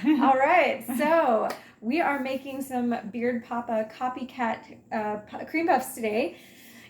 All right, so we are making some Beard Papa copycat cream puffs today.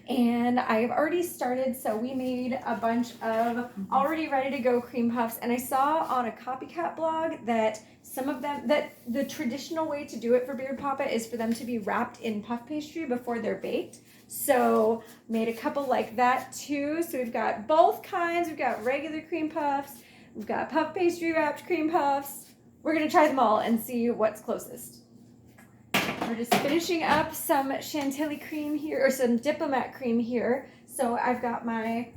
And I've already started, so we made a bunch of already ready to go cream puffs. And I saw on a copycat blog that some of them, that the traditional way to do it for Beard Papa is for them to be wrapped in puff pastry before they're baked. So made a couple like that too. So we've got both kinds. We've got regular cream puffs. We've got puff pastry wrapped cream puffs. We're gonna try them all and see what's closest. We're just finishing up some chantilly cream here, or some diplomat cream here. So I've got my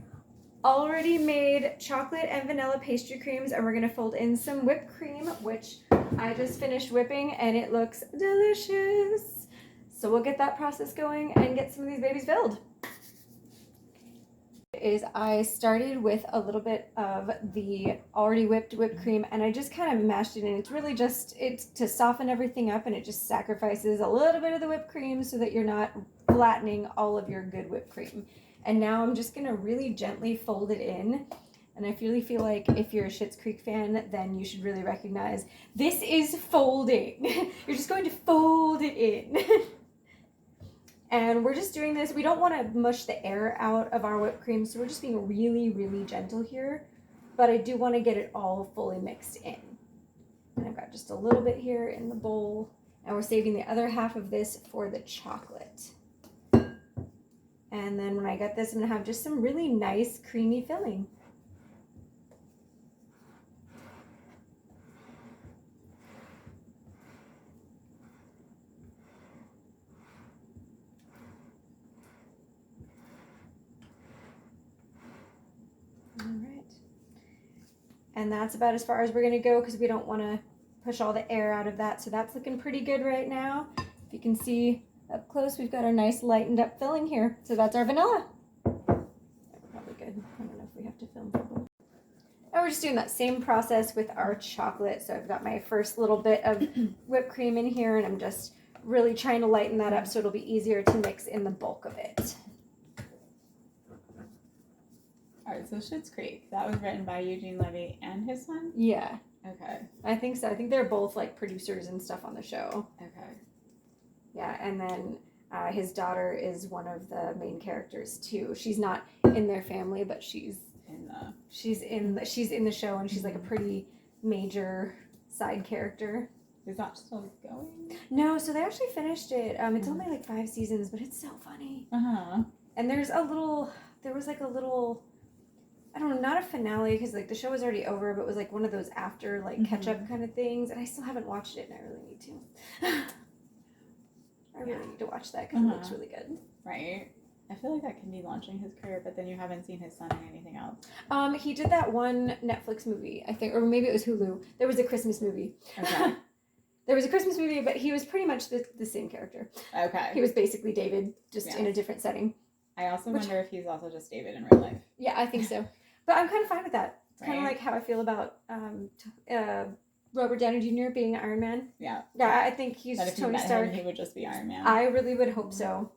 already made chocolate and vanilla pastry creams, and we're gonna fold in some whipped cream, which I just finished whipping, and it looks delicious. So we'll get that process going and get some of these babies filled. I started with a little bit of the already whipped cream, and I just kind of mashed it in. It's really just to soften everything up, and it just sacrifices a little bit of the whipped cream so that you're not flattening all of your good whipped cream. And now I'm just gonna really gently fold it in. And I really feel like if you're a Schitt's Creek fan, then you should really recognize this is folding. You're just going to fold it in. And we're just doing this. We don't want to mush the air out of our whipped cream, so we're just being really, really gentle here. But I do want to get it all fully mixed in. And I've got just a little bit here in the bowl. And we're saving the other half of this for the chocolate. And then when I get this, I'm going to have just some really nice creamy filling. And that's about as far as we're gonna go because we don't wanna push all the air out of that. So that's looking pretty good right now. If you can see up close, we've got our nice lightened up filling here. So that's our vanilla. Probably good. I don't know if we have to film. And we're just doing that same process with our chocolate. So I've got my first little bit of whipped cream in here, and I'm just really trying to lighten that up so it'll be easier to mix in the bulk of it. All right, so Schitt's Creek, that was written by Eugene Levy and his son? Yeah. Okay. I think so. I think they're both like producers and stuff on the show. Okay. Yeah, and then his daughter is one of the main characters too. She's not in their family, but she's in the show, and she's like a pretty major side character. Is that still going? No, so they actually finished it. It's only like 5 seasons, but it's so funny. And there was like a little, I don't know, not a finale because like the show was already over, but it was like one of those after like catch up kind of things, and I still haven't watched it, and I really need to. I really need to watch that because it looks really good. Right. I feel like that can be launching his career, but then you haven't seen his son in anything else. He did that one Netflix movie, I think, or maybe it was Hulu. There was a Christmas movie. Okay. There was a Christmas movie, but he was pretty much the same character. Okay. He was basically David, just in a different setting. I also wonder if he's also just David in real life. Yeah, I think so. But I'm kind of fine with that. It's kind of like how I feel about Robert Downey Jr. being Iron Man. Yeah. Yeah, I think he's that if Tony you met Stark. Him, he would just be Iron Man. I really would hope so.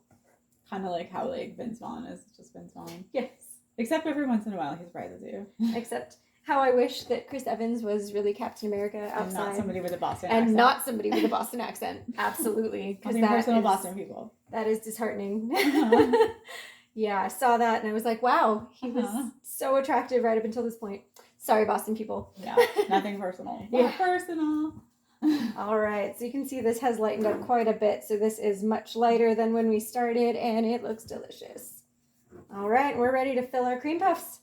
Kind of like how like Vince Vaughn is just Vince Vaughn. Yes. Except every once in a while he surprises you. Except how I wish that Chris Evans was really Captain America outside. And not somebody with a Boston accent. And not somebody with a Boston accent. Absolutely. Because personal Boston people. That is disheartening. Yeah, I saw that and I was like, wow, he was so attractive right up until this point. Sorry, Boston people. Yeah, nothing personal. Yeah. Personal. All right, so you can see this has lightened up quite a bit. So this is much lighter than when we started, and it looks delicious. All right, we're ready to fill our cream puffs.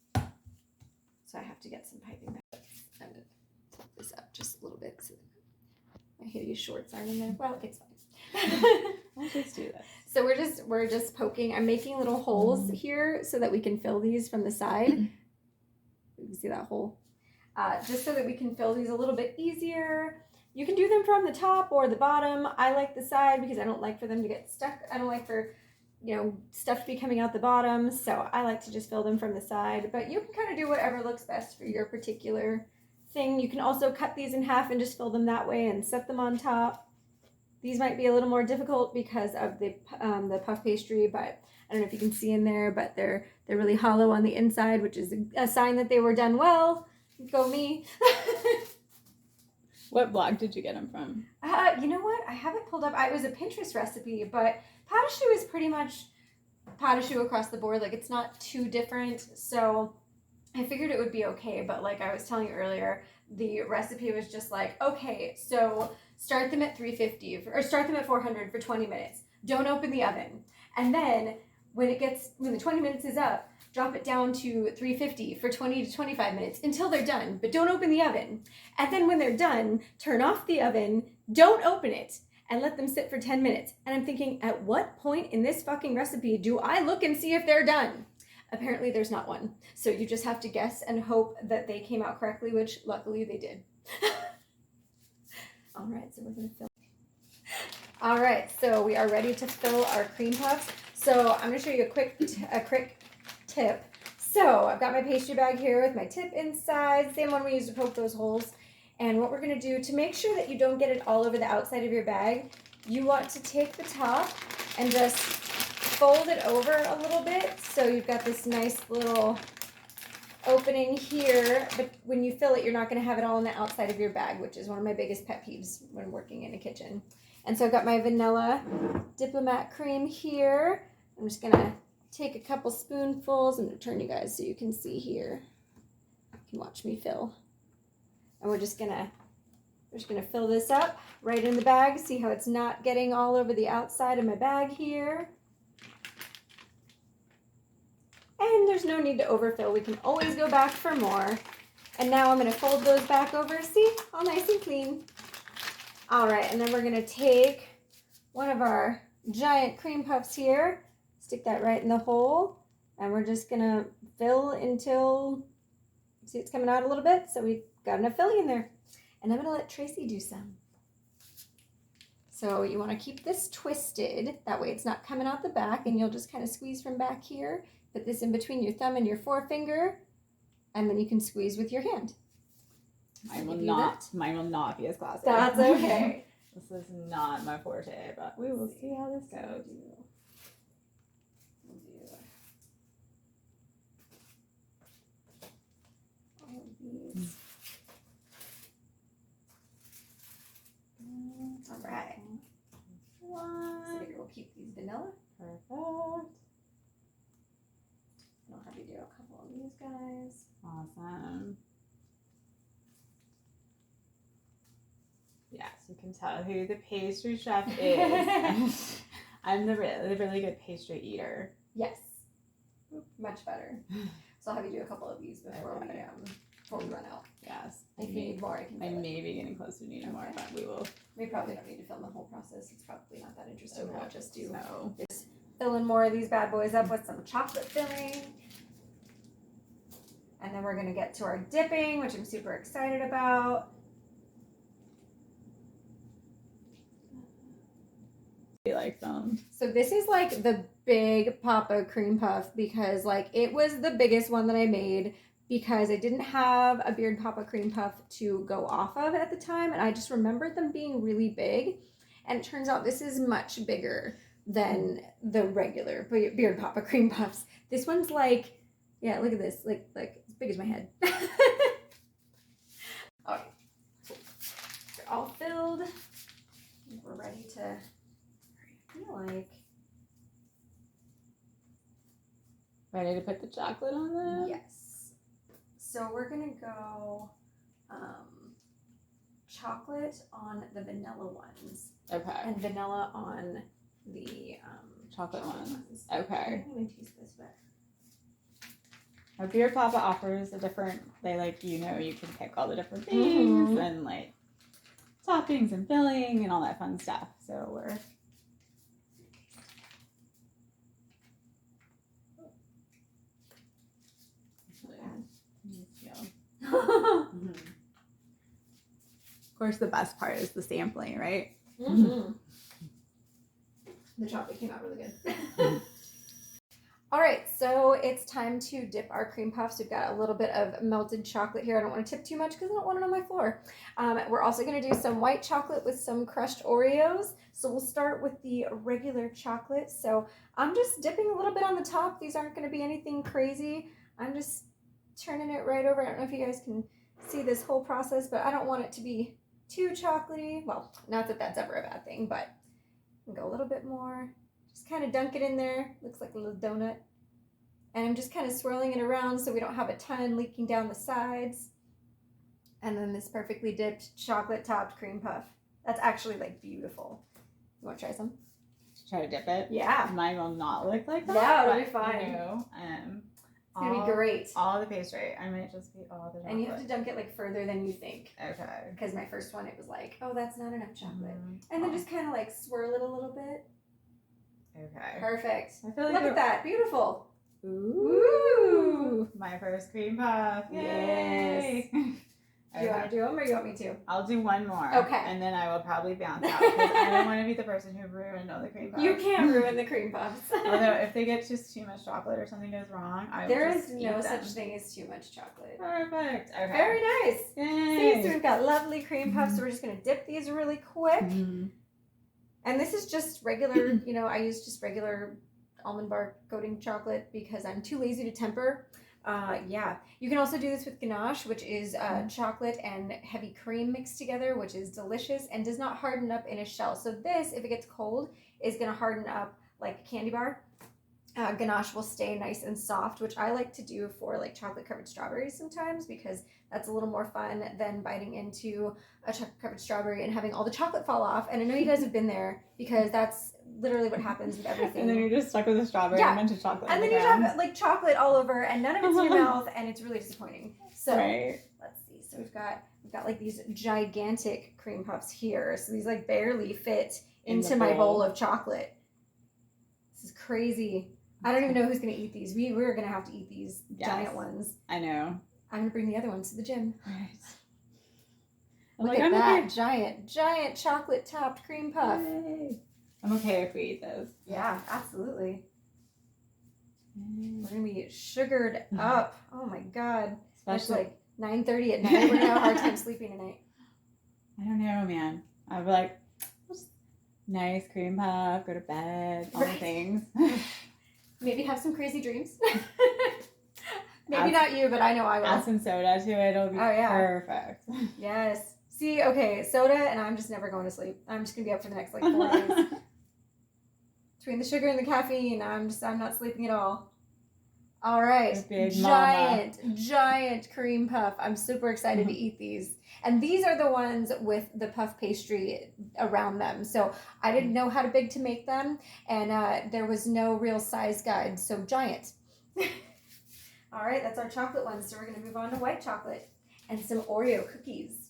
So I have to get some piping back. I'm going to flip this up just a little bit so my hideous shorts aren't in there. Well, it's fine. Let's just do this. So we're just poking. I'm making little holes here so that we can fill these from the side. You can see that hole. Just so that we can fill these a little bit easier. You can do them from the top or the bottom. I like the side because I don't like for them to get stuck. I don't like for, stuff to be coming out the bottom. So I like to just fill them from the side. But you can kind of do whatever looks best for your particular thing. You can also cut these in half and just fill them that way and set them on top. These might be a little more difficult because of the puff pastry, but I don't know if you can see in there, but they're really hollow on the inside, which is a sign that they were done well. Go me. What blog did you get them from? You know what? I have it pulled up. It was a Pinterest recipe, but pâte à choux is pretty much pâte à choux across the board. Like, it's not too different. So I figured it would be okay. But like I was telling you earlier, the recipe was just like, okay, so start them at 350 or start them at 400 for 20 minutes. Don't open the oven. And then when the 20 minutes is up, drop it down to 350 for 20 to 25 minutes until they're done, but don't open the oven. And then when they're done, turn off the oven, don't open it, and let them sit for 10 minutes. And I'm thinking, at what point in this fucking recipe do I look and see if they're done? Apparently there's not one. So you just have to guess and hope that they came out correctly, which luckily they did. All right, so we're gonna fill. All right, so we are ready to fill our cream puffs. So I'm gonna show you a quick tip. So I've got my pastry bag here with my tip inside, same one we used to poke those holes. And what we're gonna do to make sure that you don't get it all over the outside of your bag, you want to take the top and just fold it over a little bit. So you've got this nice little opening here, but when you fill it, you're not gonna have it all on the outside of your bag, which is one of my biggest pet peeves when working in a kitchen. And so I've got my vanilla diplomat cream here. I'm just gonna take a couple spoonfuls. I'm gonna turn you guys so you can see here. You can watch me fill. And we're just gonna fill this up right in the bag. See how it's not getting all over the outside of my bag here. And there's no need to overfill. We can always go back for more. And now I'm gonna fold those back over. See, all nice and clean. All right, and then we're gonna take one of our giant cream puffs here, stick that right in the hole, and we're just gonna fill until, see it's coming out a little bit, so we've got enough filling in there. And I'm gonna let Tracy do some. So you wanna keep this twisted, that way it's not coming out the back, and you'll just kind of squeeze from back here, put this in between your thumb and your forefinger, and then you can squeeze with your hand. Mine will not be as classic. That's okay. This is not my forte, but we will see how this goes. All of these. All right. So here we'll keep these vanilla. Perfect. I'll have you do a couple of these guys. Awesome. Yes, you can tell who the pastry chef is. I'm the really good pastry eater. Yes, much better. So I'll have you do a couple of these before we run out. Yes. If you need more, I can. I may be getting close to needing more, but we will. We probably don't need to film the whole process. It's probably not that interesting. Okay. We'll just do So. just fill in more of these bad boys up with some chocolate filling. And then we're gonna get to our dipping, which I'm super excited about. Like them. So this is like the big Papa cream puff because like it was the biggest one that I made because I didn't have a Beard Papa cream puff to go off of at the time, and I just remembered them being really big, and it turns out this is much bigger than the regular Beard Papa cream puffs. This one's like, yeah, look at this, like as big as my head. Okay, they're all filled. We're ready to. I feel like Ready to put the chocolate on them? yes. So we're gonna go chocolate on the vanilla ones. Okay. And vanilla on the Chocolate ones. Okay. I'm gonna use this bit. Our Beard Papa offers a different, you can pick all the different things and like toppings and filling and all that fun stuff. So we're Of course, the best part is the sampling, right? Mm-hmm. The chocolate came out really good. All right, so it's time to dip our cream puffs. We've got a little bit of melted chocolate here. I don't want to tip too much because I don't want it on my floor. We're also going to do some white chocolate with some crushed Oreos. So we'll start with the regular chocolate. So I'm just dipping a little bit on the top. These aren't going to be anything crazy. I'm just turning it right over. I don't know if you guys can see this whole process, but I don't want it to be too chocolatey. Well, not that that's ever a bad thing, but go a little bit more. Just kind of dunk it in there. Looks like a little donut. And I'm just kind of swirling it around so we don't have a ton leaking down the sides. And then this perfectly dipped chocolate topped cream puff. That's actually like beautiful. You want to try some? Try to dip it? Yeah. Mine will not look like that. No, it'll be fine. You know, it's going to be great. All the pastry. I might just be all the chocolate. And you have to dunk it like further than you think. Okay. Because my first one, it was like, oh, that's not enough chocolate. And then just kind of like swirl it a little bit. Okay. Perfect. I feel like look at that. Beautiful. Ooh. My first cream puff. Yay. Yes. Do you want to do them or you want me to? I'll do one more. Okay. And then I will probably bounce out because I don't want to be the person who ruined all the cream puffs. You can't ruin the cream puffs. Although if they get just too much chocolate or something goes wrong, I will there just is eat no them. such thing as too much chocolate. Perfect. Okay. Very nice. Yay. See, so we've got lovely cream puffs. So we're just going to dip these really quick. Mm-hmm. And this is just regular, I use just regular almond bar coating chocolate because I'm too lazy to temper. Yeah, you can also do this with ganache, which is chocolate and heavy cream mixed together, which is delicious and does not harden up in a shell. So this, if it gets cold, is going to harden up like a candy bar. Ganache will stay nice and soft, which I like to do for like chocolate covered strawberries sometimes because that's a little more fun than biting into a chocolate covered strawberry and having all the chocolate fall off. And I know you guys have been there because that's literally what happens with everything. And then you're just stuck with a strawberry and a bunch of chocolate. And then you have like chocolate all over and none of it's in your mouth and it's really disappointing. So let's see. So we've got like these gigantic cream puffs here. So these like barely fit into my bowl of chocolate. This is crazy. I don't even know who's going to eat these. We're going to have to eat these giant ones. I know. I'm going to bring the other ones to the gym. Right. Look at that giant chocolate topped cream puff. Yay. I'm okay if we eat those. Yeah, absolutely. We're going to be sugared up. Oh my God. Especially it's like 9:30 at night. We're going to have a hard time sleeping tonight. I don't know, man. I'd be like, nice cream puff, go to bed, all the things. Maybe have some crazy dreams. Maybe not you, but I know I will. Add some soda to it. It'll be perfect. Yes. See, okay, soda, and I'm just never going to sleep. I'm just going to be up for the next, 4 days. Between the sugar and the caffeine, I'm not sleeping at all. All right. Giant cream puff. I'm super excited to eat these. And these are the ones with the puff pastry around them. So I didn't know how big to make them, and there was no real size guide, so giant. All right, that's our chocolate ones. So we're going to move on to white chocolate and some Oreo cookies.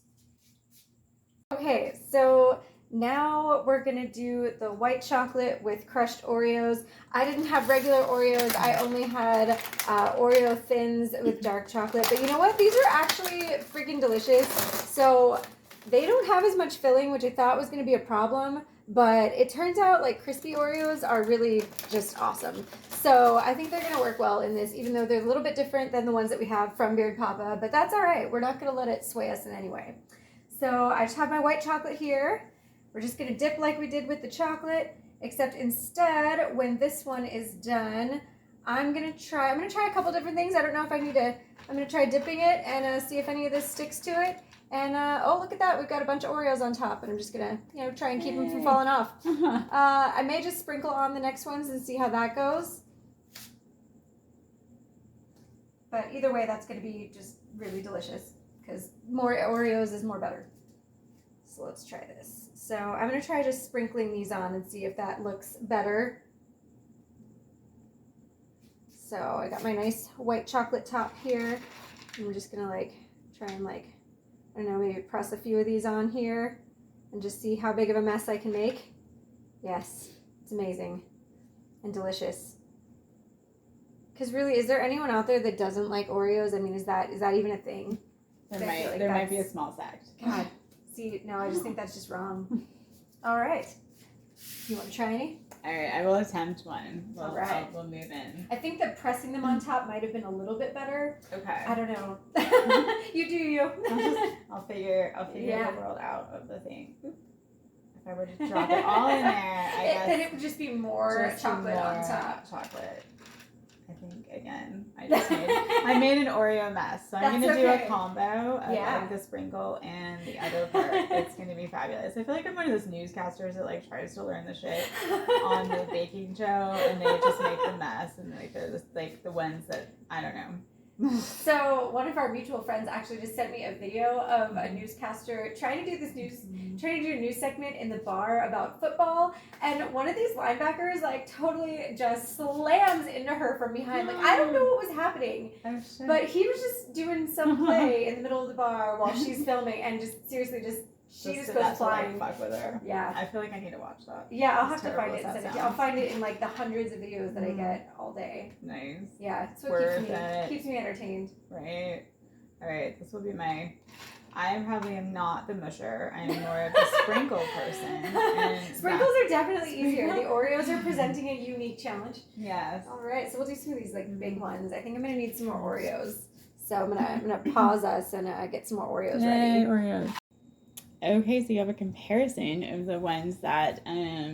Okay, so now we're going to do the white chocolate with crushed Oreos. I didn't have regular Oreos. I only had Oreo thins with dark chocolate. But you know what? These are actually freaking delicious. So they don't have as much filling, which I thought was going to be a problem. But it turns out like crispy Oreos are really just awesome. So I think they're going to work well in this, even though they're a little bit different than the ones that we have from Beard Papa. But that's all right. We're not going to let it sway us in any way. So I just have my white chocolate here. We're just going to dip like we did with the chocolate, except instead, when this one is done, I'm going to try a couple different things. I don't know if I need to, I'm going to try dipping it and see if any of this sticks to it. And, oh, look at that. We've got a bunch of Oreos on top, and I'm just going to, try and keep them from falling off. I may just sprinkle on the next ones and see how that goes. But either way, that's going to be just really delicious because more Oreos is more butter. So let's try this. So I'm going to try just sprinkling these on and see if that looks better. So I got my nice white chocolate top here. I'm just going to try and I don't know, maybe press a few of these on here and just see how big of a mess I can make. Yes, it's amazing and delicious. Because really, is there anyone out there that doesn't like Oreos? I mean, is that even a thing? There might be a small sect. God. See, no, I just think that's just wrong. All right. You want to try any? All right, I will attempt one. All right. We'll move in. I think that pressing them on top might have been a little bit better. Okay. I don't know. You do you. I'll figure the world out of the thing. If I were to drop it all in there, I guess. Then it would just be more chocolate on top. Chocolate. I think again, I made an Oreo mess, so I'm gonna do a combo of like the sprinkle and the other part. It's gonna be fabulous. I feel like I'm one of those newscasters that like tries to learn the shit on the baking show, and they just make the mess, and like they're just like the ones that I don't know. So one of our mutual friends actually just sent me a video of a newscaster trying to do a news segment in the bar about football, and one of these linebackers like totally just slams into her from behind. Like I don't know what was happening, but he was just doing some play in the middle of the bar while she's filming, and just seriously she just goes flying. Fuck with her. Yeah. I feel like I need to watch that. Yeah, I'll have to find it and send it to you. I'll find it in like the hundreds of videos that I get all day. Nice. Yeah, it's what keeps me entertained. Right. All right, this will be I probably am not the musher. I am more of the sprinkle person. And Sprinkles are definitely easier. The Oreos are presenting a unique challenge. Yes. All right, so we'll do some of these like big ones. I think I'm gonna need some more Oreos. So I'm gonna pause us and get some more Oreos ready. Oreos. Okay, so you have a comparison of the ones that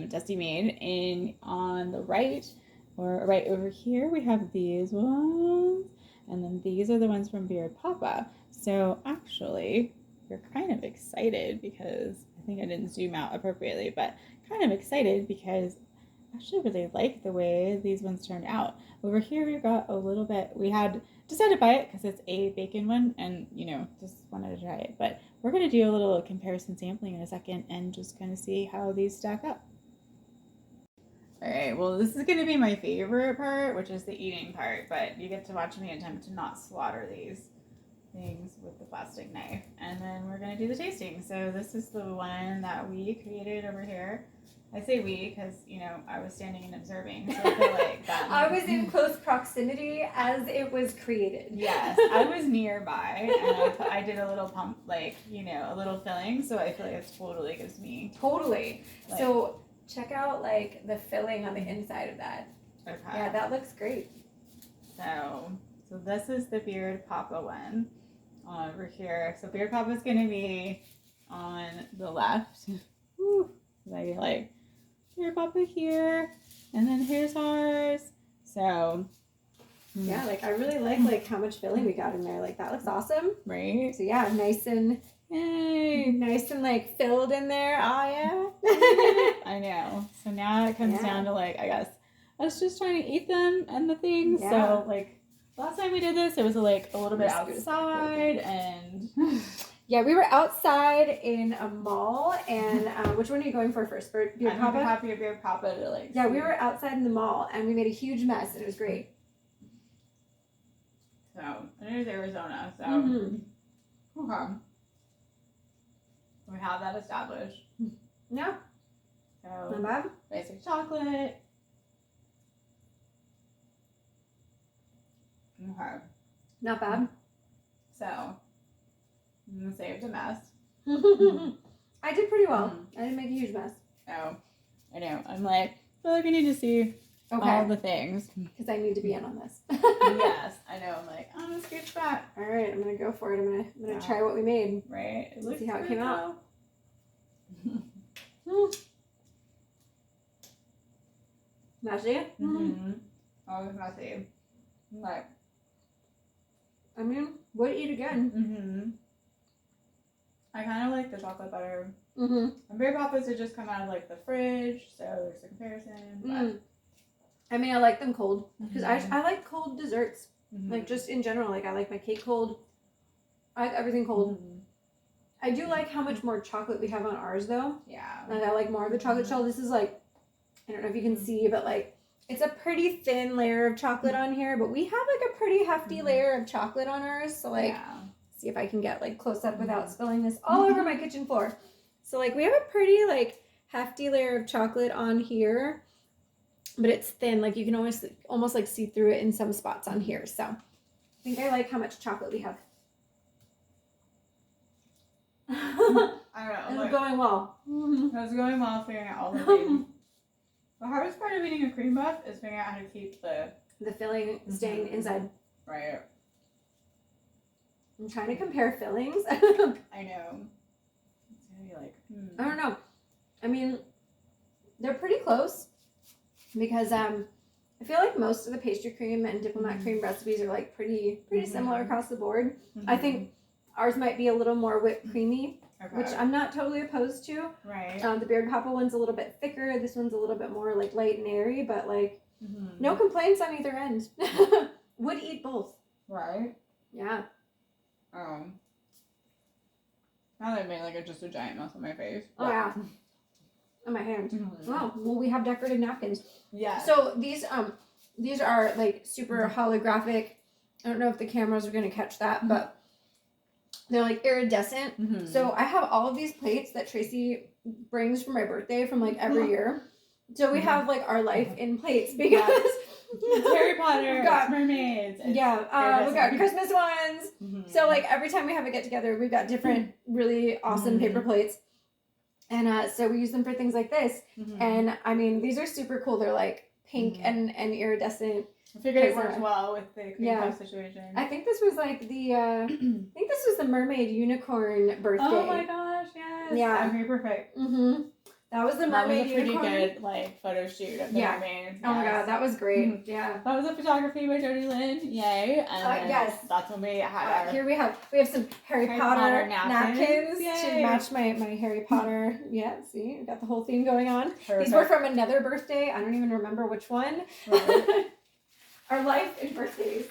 Dusty made on the right, or right over here. We have these ones, and then these are the ones from Beard Papa. So actually, we're kind of excited because I think I didn't zoom out appropriately, but kind of excited because I actually really like the way these ones turned out. Over here, we've got a little bit. We had decided to buy it because it's a bacon one, and just wanted to try it, but we're going to do a little comparison sampling in a second and just kind of see how these stack up. All right, well, this is going to be my favorite part, which is the eating part, but you get to watch me attempt to not slaughter these things with the plastic knife. And then we're going to do the tasting. So this is the one that we created over here. I say we because, I was standing and observing, so I feel like that. I was in close proximity as it was created. Yes, I was nearby, and I did a little pump, a little filling, so I feel like it totally gives me. Totally. So check out, the filling on the inside of that. Okay. Yeah, that looks great. So this is the Beard Papa one over here. So Beard Papa is going to be on the left. Woo. Beard Papa here, and then here's ours. So yeah, I really like how much filling we got in there. That looks awesome. Right? So yeah, nice and filled in there. Oh yeah. I know. So now it comes down to I guess us just trying to eat them and the things. Yeah. So last time we did this, it was a little bit outside and. Yeah, we were outside in a mall, and which one are you going for first? Beard Papa? I'm happy Beard Papa to Yeah, we were outside in the mall, and we made a huge mess, and it was great. So, and it is Arizona, so. Okay. We have that established. Yeah. So, not bad. Basic chocolate. Okay. Not bad. So. I'm gonna saved a mess. I did pretty well. I didn't make a huge mess. Oh, I know. I'm I feel like I need to see all the things. Because I need to be in on this. Yes, I know. I'm gonna scooch back. All right, I'm gonna go for it. I'm gonna try what we made. Right. Let's see how it came out. Messy? Mm-hmm. Always messy. I mean, would eat again. Mm-hmm. I kind of like the chocolate butter. Mm-hmm. And Beard Papas had just come out of the fridge, so there's a comparison. But... I mean, I like them cold because I like cold desserts. Just in general, I like my cake cold. I like everything cold. I do like how much more chocolate we have on ours though. Yeah. I like more of the chocolate shell. This is I don't know if you can see, but it's a pretty thin layer of chocolate on here, but we have a pretty hefty layer of chocolate on ours. So see if I can get close up without spilling this all over my kitchen floor. So we have a pretty hefty layer of chocolate on here, but it's thin. You can almost see through it in some spots on here. So I think I like how much chocolate we have. I don't know. It's going well. It's going well figuring out all the things. The hardest part of eating a cream puff is figuring out how to keep the filling staying inside. Right. I'm trying to compare fillings. I know. It's gonna be I don't know. I mean, they're pretty close because I feel like most of the pastry cream and diplomat cream recipes are like pretty similar across the board. I think ours might be a little more whipped creamy, which I'm not totally opposed to. Right. The Beard Papa one's a little bit thicker. This one's a little bit more like light and airy, but like no complaints on either end. Would eat both. Right. Yeah. Now that I made like just a giant mess on my face. Oh yeah. On my hand. Oh, well, we have decorative napkins. Yeah. So these are like super holographic. I don't know if the cameras are gonna catch that, but they're like iridescent. So I have all of these plates that Tracy brings for my birthday from like every year. So we have like our life in plates because it's Harry Potter, it's mermaids. We got Christmas ones. So like every time we have a get together, we've got different really awesome paper plates. And so we use them for things like this. And I mean, these are super cool. They're like pink and iridescent. I figured it works well with the cream puff situation. I think this was like the mermaid unicorn birthday. Oh my gosh, yes. Yeah. Okay, perfect. That was the mermaid unicorn. That was a pretty good like photo shoot of the mermaid. Oh my god, that was great. Yeah. That was a photography by Jody Lynn. Yay. And yes. That's when we had here we have some Harry Potter napkins to match my Harry Potter. Yeah, see, we got the whole theme going on. Perfect. These were from another birthday. I don't even remember which one. Right. Our life in birthdays.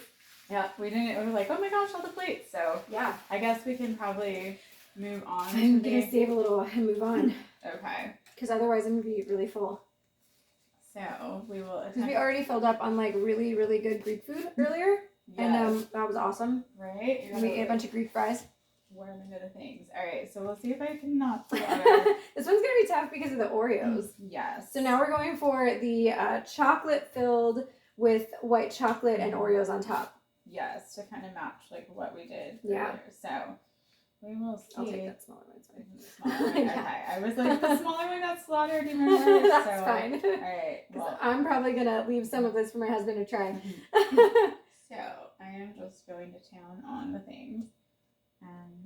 Yeah, we were like, oh my gosh, all the plates. So yeah, I guess we can probably move on. I'm gonna save a little and move on. Okay. Because otherwise I'm gonna be really full. So we will. Because we already filled up on like really good Greek food earlier, and that was awesome. Right. And we ate a bunch of Greek fries. Warm into the things. All right, so we'll see if I can not. This one's gonna be tough because of the Oreos. Yes. So now we're going for the chocolate filled with white chocolate and Oreos on top. Yes, to kind of match like what we did. Yeah. Earlier. So we will see. I'll take that smaller one. Sorry. Smaller one. Okay. I was like, the smaller one got slaughtered. Do you remember? That's fine. All right. Well, I'm probably gonna leave some of this for my husband to try. So I am just going to town on the things.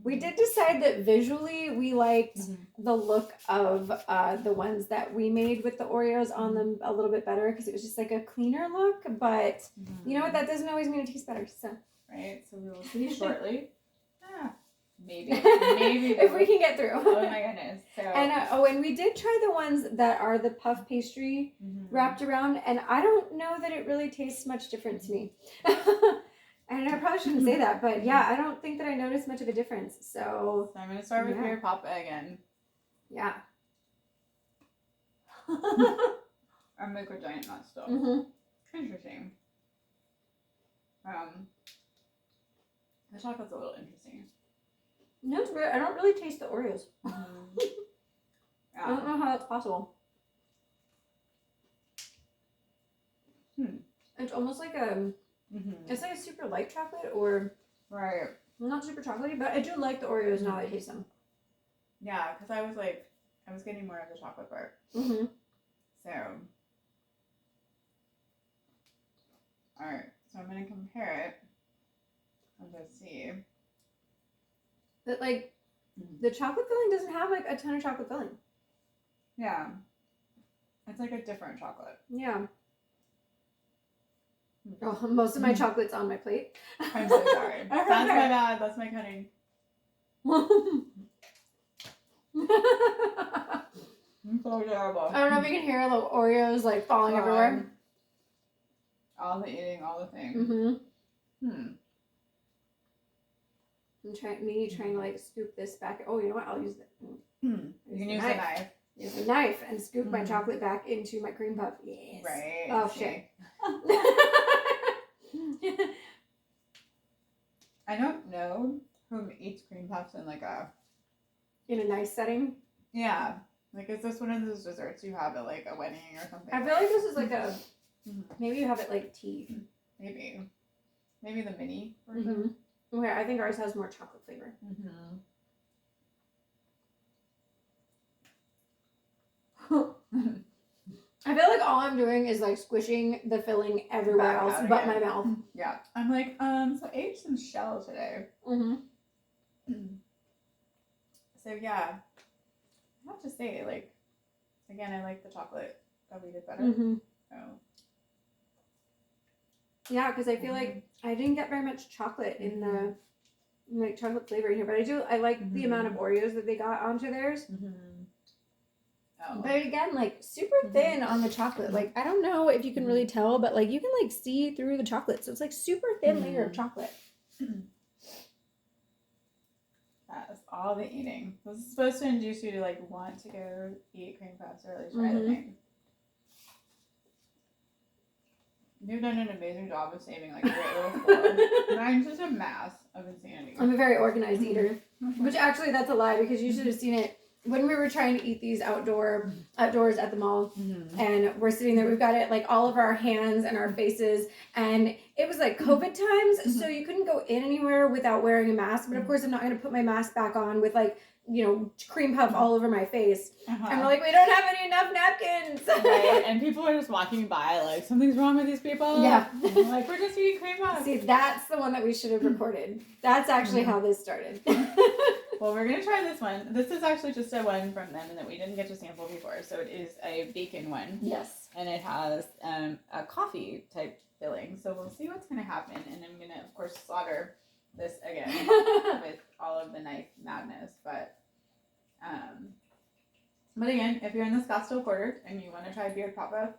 We did decide that visually we liked the look of the ones that we made with the Oreos on them a little bit better because it was just like a cleaner look. But you know what? That doesn't always mean it tastes better. So right. So we will see shortly. Maybe if we can get through. Oh my goodness. So and we did try the ones that are the puff pastry wrapped around, and I don't know that it really tastes much different to me. And I probably shouldn't say that, but yeah, I don't think that I noticed much of a difference. So I'm going to start with Beard Papa again. Yeah. I make a giant nut still. Interesting. The chocolate's a little interesting. No, it's weird. I don't really taste the Oreos. I don't know how that's possible. It's almost like it's like a super light chocolate or not super chocolatey, but I do like the Oreos now that I taste them. Yeah, because I was getting more of the chocolate part. So, alright, so I'm going to compare it. I'm going to see. But like, the chocolate filling doesn't have like a ton of chocolate filling. Yeah. It's like a different chocolate. Yeah. Oh, most of my chocolate's on my plate. I'm so sorry. That's my bad. That's my cutting. I'm so terrible. I don't know if you can hear the Oreos like falling everywhere. All the eating, all the things. I'm trying to like scoop this back. Oh, you know what? I'll use it. You can use a knife. Use a knife and scoop my chocolate back into my cream puff. Yes. Right. Oh shit. I don't know who eats cream puffs in like in a nice setting. Yeah. Like, is this one of those desserts you have at like a wedding or something? I feel like this is like a maybe you have it like tea. Maybe the mini version. Okay, I think ours has more chocolate flavor. I feel like all I'm doing is like squishing the filling everywhere else but my mouth. Yeah. I'm like, so I ate some shell today. So yeah. I have to say, like, again, I like the chocolate that we did better. So Yeah, because I feel like I didn't get very much chocolate in the like chocolate flavor in here, but I like the amount of Oreos that they got onto theirs. Oh. But again, like super thin on the chocolate. Like I don't know if you can really tell, but like you can like see through the chocolate, so it's like super thin layer of chocolate. That's all the eating. This is supposed to induce you to like want to go eat cream puffs or at least try the thing. You've done an amazing job of saving like a great little floor. Mine's just a mass of insanity. I'm a very organized eater, which actually that's a lie because you should have seen it when we were trying to eat these outdoors at the mall, and we're sitting there. We've got it like all of our hands and our faces, and it was like COVID times, so you couldn't go in anywhere without wearing a mask. But of course, I'm not going to put my mask back on with like cream puff all over my face. And we're like, we don't have enough napkins. Right, and people are just walking by like, something's wrong with these people. Yeah. And we're like, we're just eating cream puffs. See, that's the one that we should have recorded. That's actually how this started. Well, we're going to try this one. This is actually just a one from them and that we didn't get to sample before. So it is a bacon one. Yes. And it has a coffee type filling. So we'll see what's going to happen. And I'm going to, of course, slaughter this again with all of the knife madness. But again, if you're in the Scottsdale quarter and you want to try Beard Papa,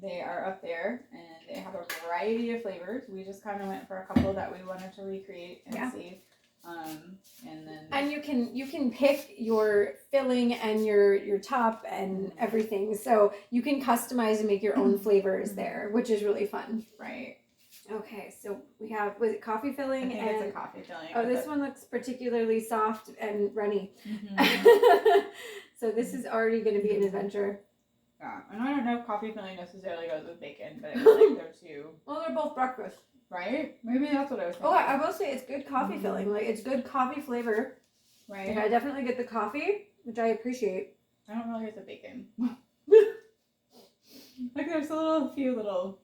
they are up there and they have a variety of flavors. We just kind of went for a couple that we wanted to recreate and see. And you can pick your filling and your top and everything, so you can customize and make your own flavors there, which is really fun. Right. Okay, so we have, was it coffee filling? I think it's a coffee filling. Oh, this one looks particularly soft and runny. So this is already going to be an adventure. Yeah, and I don't know if coffee filling necessarily goes with bacon, but I feel like they're two. Well, they're both breakfast. Right? Maybe that's what I was thinking. Oh, I will say it's good coffee filling. Like, it's good coffee flavor. Right. Like, I definitely get the coffee, which I appreciate. I don't really get the bacon. Like, there's a few little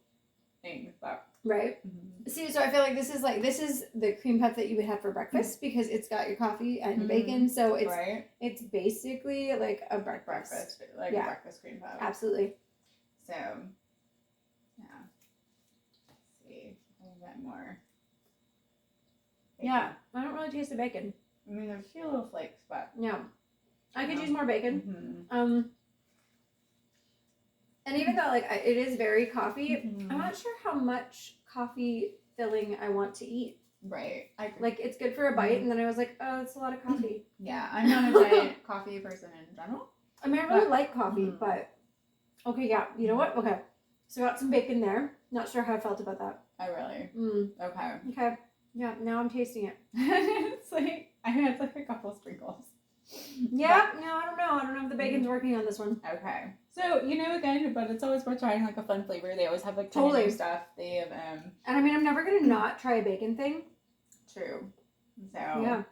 things, but... Right. See, so I feel like this is the cream puff that you would have for breakfast because it's got your coffee and your bacon. So it's basically like a breakfast. Like a breakfast cream puff. Absolutely. So, yeah. Let's see. I got more. Bacon. Yeah, I don't really taste the bacon. I mean, there's a few little flakes, but... No. I could use more bacon. And even though like it is very coffee, I'm not sure how much coffee filling I want to eat. Right. I agree. Like it's good for a bite, and then I was like, oh, it's a lot of coffee. Yeah, I'm not a giant coffee person in general. I mean, I really like coffee, but okay, yeah. You know what? Okay, so I got some bacon there. Not sure how I felt about that. Oh, really? Okay. Okay. Yeah. Now I'm tasting it. It's like I had like a couple sprinkles. Yeah. No, I don't know. I don't know if the bacon's working on this one. Okay. So again, but it's always worth trying like a fun flavor. They always have like totally new stuff. They have And I mean, I'm never gonna not try a bacon thing. True. So yeah.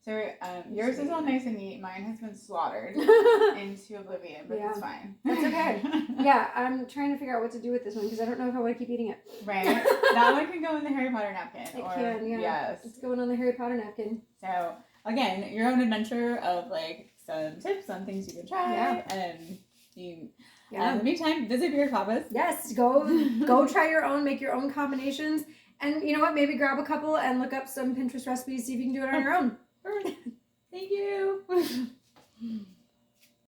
So yours is all nice and neat. Mine has been slaughtered into oblivion, but it's fine. That's okay. Yeah, I'm trying to figure out what to do with this one because I don't know if I want to keep eating it. Right. That one can go in the Harry Potter napkin. It can, yeah. Yes. It's going on the Harry Potter napkin. So again, your own adventure of like some tips on things you can try, and you. Yeah. In the meantime, visit Beard Papa's. Yes, go try your own, make your own combinations, and you know what? Maybe grab a couple and look up some Pinterest recipes. See if you can do it on your own. Thank you.